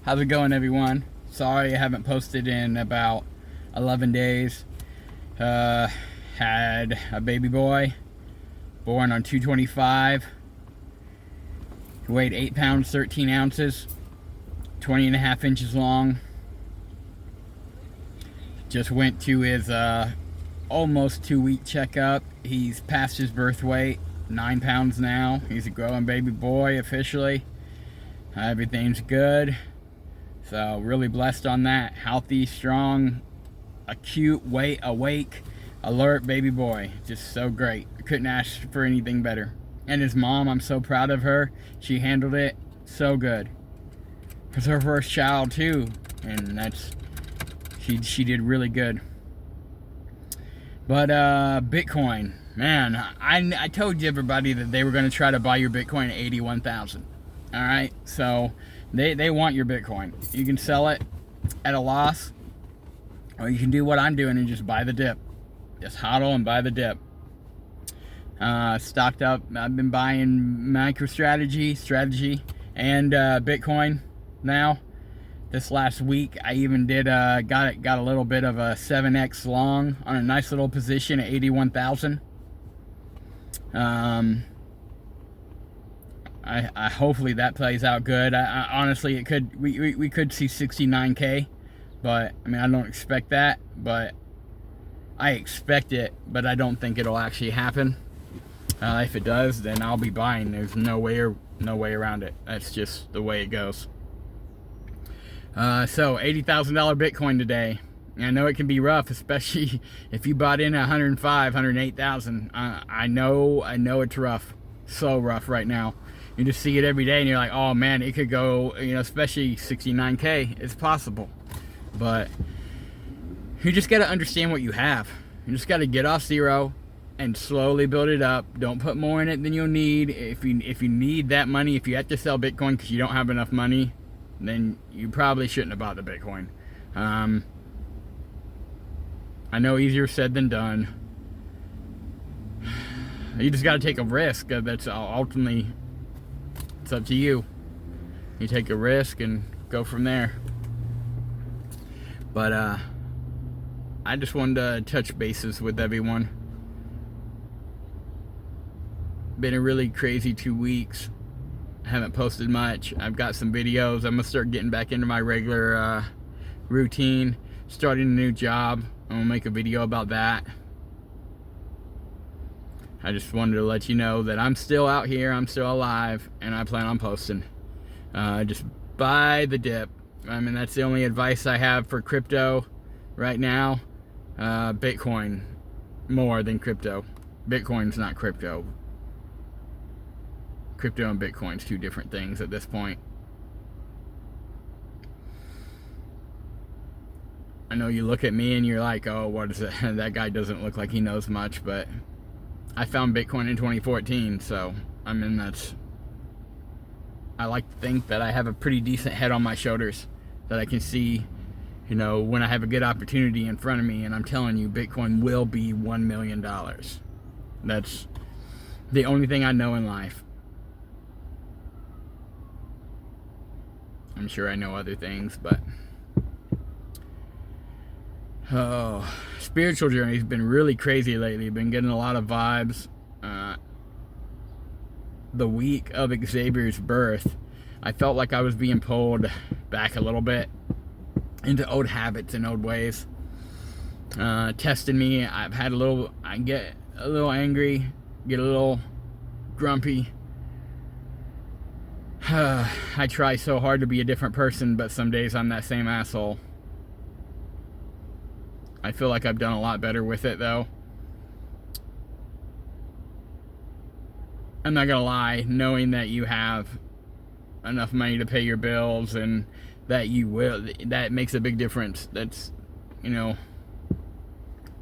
How's it going, everyone? Sorry I haven't posted in about 11 days. Had a baby boy born on 2/25. He weighed 8 pounds 13 ounces, 20.5 inches long. Just went to his almost 2-week checkup. He's past his birth weight, 9 pounds now. He's a growing baby boy officially. Everything's good. So really blessed on that. Healthy, strong, acute, awake, alert baby boy. Just so great. Couldn't ask for anything better. And his mom, I'm so proud of her. She handled it so good. It's her first child too, and she did really good. But Bitcoin, man, I told you everybody that they were going to try to buy your Bitcoin at 81,000. All right, so they want your Bitcoin. You can sell it at a loss, or you can do what I'm doing and just buy the dip. Just hodl and buy the dip. Stocked up. I've been buying MicroStrategy, and Bitcoin now. This last week, I even did got a little bit of a 7x long on a nice little position at 81,000. I hopefully that plays out good. I honestly, we could see 69K, but I mean, I don't expect that, but I expect it, but I don't think it'll actually happen. If it does, then I'll be buying. There's no way around it. That's just the way it goes. So $80,000 Bitcoin today. I know it can be rough, especially if you bought in at 105, 108,000. I know it's rough. So rough right now. You just see it every day and you're like, oh man, it could go, especially 69K. It's possible. But you just got to understand what you have. You just got to get off zero and slowly build it up. Don't put more in it than you'll need. If you need that money, if you have to sell Bitcoin because you don't have enough money, then you probably shouldn't have bought the Bitcoin. I know easier said than done. You just got to take a risk. That's ultimately, it's up to you. You take a risk and go from there. But I just wanted to touch bases with everyone. Been a really crazy 2 weeks. Haven't posted much. I've got some videos. I'm gonna start getting back into my regular routine. Starting a new job. I'm gonna make a video about that. I just wanted to let you know that I'm still out here. I'm still alive, and I plan on posting. Just buy the dip. I mean, that's the only advice I have for crypto right now. Bitcoin more than crypto. Bitcoin's not crypto. Crypto and Bitcoin's two different things at this point. I know you look at me and you're like, oh, what is it? That guy doesn't look like he knows much, but I found Bitcoin in 2014, so I mean, I like to think that I have a pretty decent head on my shoulders, that I can see, when I have a good opportunity in front of me, and I'm telling you, Bitcoin will be $1 million. That's the only thing I know in life. I'm sure I know other things, but spiritual journey's been really crazy lately. Been getting a lot of vibes. The week of Xavier's birth, I felt like I was being pulled back a little bit into old habits and old ways. Testing me. I get a little angry, get a little grumpy. I try so hard to be a different person, but some days I'm that same asshole. I feel like I've done a lot better with it, though. I'm not gonna lie, knowing that you have enough money to pay your bills and that that makes a big difference. That's,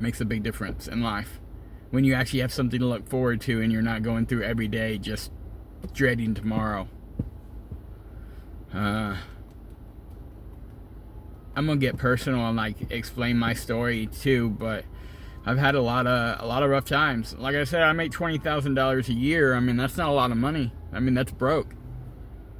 makes a big difference in life. When you actually have something to look forward to and you're not going through every day just dreading tomorrow. I'm gonna get personal and explain my story too, but I've had a lot of rough times. Like I said, I make $20,000 a year. I mean, that's not a lot of money. I mean, that's broke.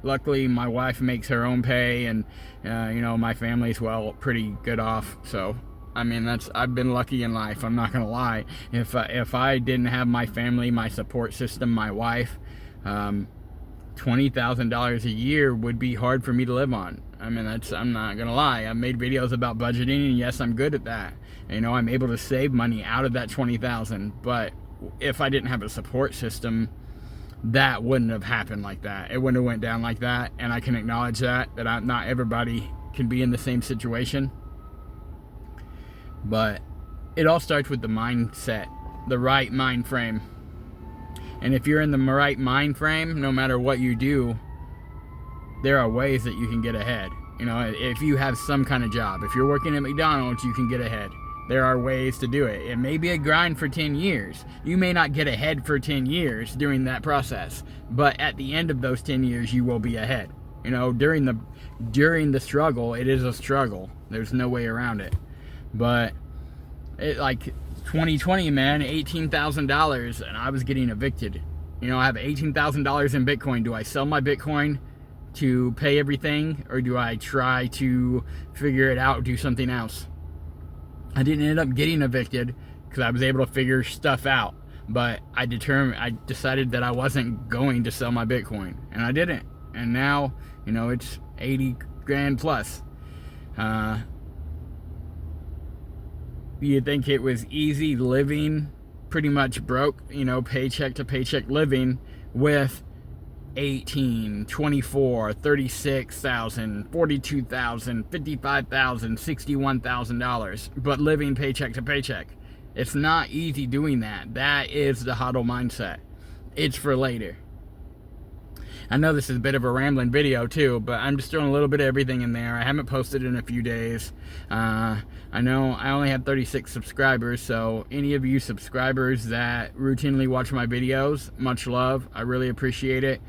luckily my wife makes her own pay, and you know, my family's pretty good off. So I mean, I've been lucky in life. I'm not gonna lie. If I didn't have my family, my support system, my wife, $20,000 a year would be hard for me to live on. I mean, I'm not gonna lie. I've made videos about budgeting, and yes, I'm good at that. You know, I'm able to save money out of that $20,000. But if I didn't have a support system, that wouldn't have happened like that. It wouldn't have went down like that. And I can acknowledge that not everybody can be in the same situation. But it all starts with the mindset, the right mind frame. And if you're in the right mind frame, no matter what you do, there are ways that you can get ahead. You know, if you have some kind of job, if you're working at McDonald's, you can get ahead. There are ways to do it. It may be a grind for 10 years. You may not get ahead for 10 years during that process, but at the end of those 10 years, you will be ahead. You know, during the struggle, it is a struggle. There's no way around it. But it, like 2020, man, $18,000, and I was getting evicted. You know, I have $18,000 in Bitcoin. Do I sell my Bitcoin to pay everything, or do I try to figure it out, do something else? I didn't end up getting evicted because I was able to figure stuff out. But I decided that I wasn't going to sell my Bitcoin, and I didn't. And now, you know, it's 80 grand plus. You think it was easy living, pretty much broke, you know, paycheck to paycheck living with 18, 24, 36,000, 42,000, 55,000, $61,000, but living paycheck to paycheck. It's not easy doing that. That is the HODL mindset. It's for later. I know this is a bit of a rambling video too, but I'm just throwing a little bit of everything in there. I haven't posted in a few days. I know I only have 36 subscribers, so any of you subscribers that routinely watch my videos, much love. I really appreciate it.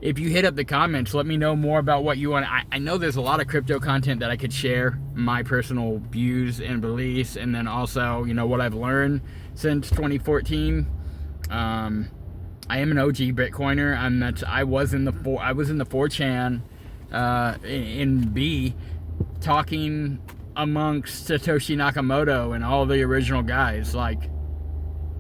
If you hit up the comments, let me know more about what you want. I know there's a lot of crypto content that I could share, my personal views and beliefs, and then also, you know, what I've learned since 2014. I am an OG Bitcoiner. I was in the 4chan in B, talking amongst Satoshi Nakamoto and all the original guys, like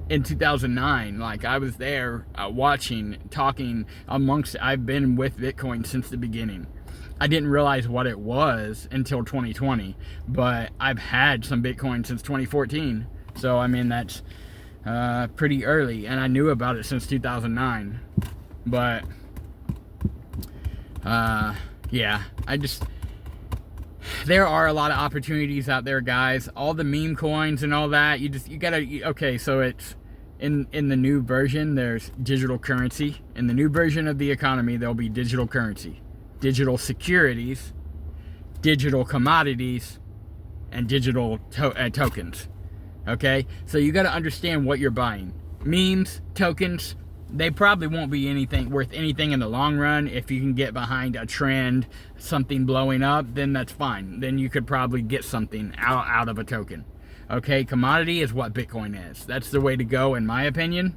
in 2009. Like, I was there watching, talking amongst. I've been with Bitcoin since the beginning. I didn't realize what it was until 2020, but I've had some Bitcoin since 2014. So I mean, that's pretty early, and I knew about it since 2009. But yeah, there are a lot of opportunities out there, guys. All the meme coins and all that, you gotta, okay, so it's in the new version, there's digital currency. In the new version of the economy, there'll be digital currency, digital securities, digital commodities, and digital tokens. Okay, so you got to understand what you're buying. Memes, tokens, they probably won't be worth anything in the long run. If you can get behind a trend, something blowing up, then that's fine. Then you could probably get something out of a token. Okay, commodity is what Bitcoin is. That's the way to go, in my opinion.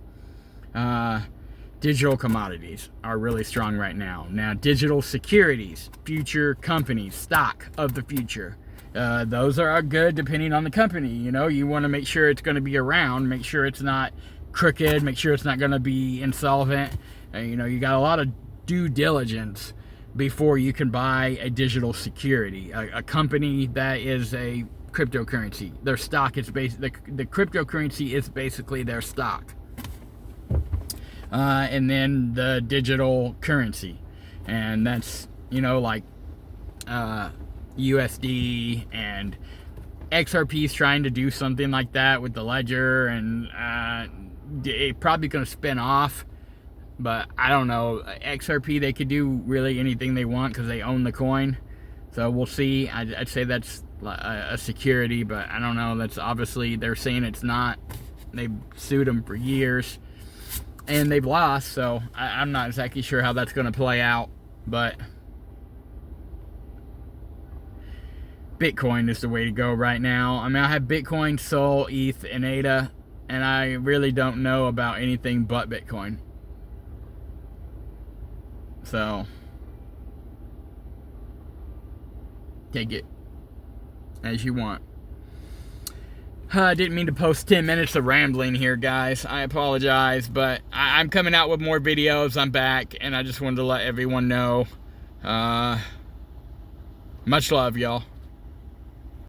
Digital commodities are really strong right now. Now, digital securities, future companies, stock of the future. Those are good depending on the company. You know, you want to make sure it's going to be around, make sure it's not crooked, make sure it's not going to be insolvent. You know, you got a lot of due diligence before you can buy a digital security, a company that is a cryptocurrency. Their stock is the cryptocurrency is basically their stock. And then the digital currency, and that's, you know, like USD, and XRP is trying to do something like that with the ledger, and it's probably going to spin off, but I don't know. XRP, they could do really anything they want because they own the coin, so we'll see. I'd say that's a security, but I don't know. That's obviously, they're saying it's not. They've sued them for years, and they've lost, so I'm not exactly sure how that's going to play out, but Bitcoin is the way to go right now. I mean, I have Bitcoin, Sol, ETH, and ADA, and I really don't know about anything but Bitcoin. So, take it as you want. I didn't mean to post 10 minutes of rambling here, guys. I apologize, but I'm coming out with more videos. I'm back, and I just wanted to let everyone know. Much love, y'all.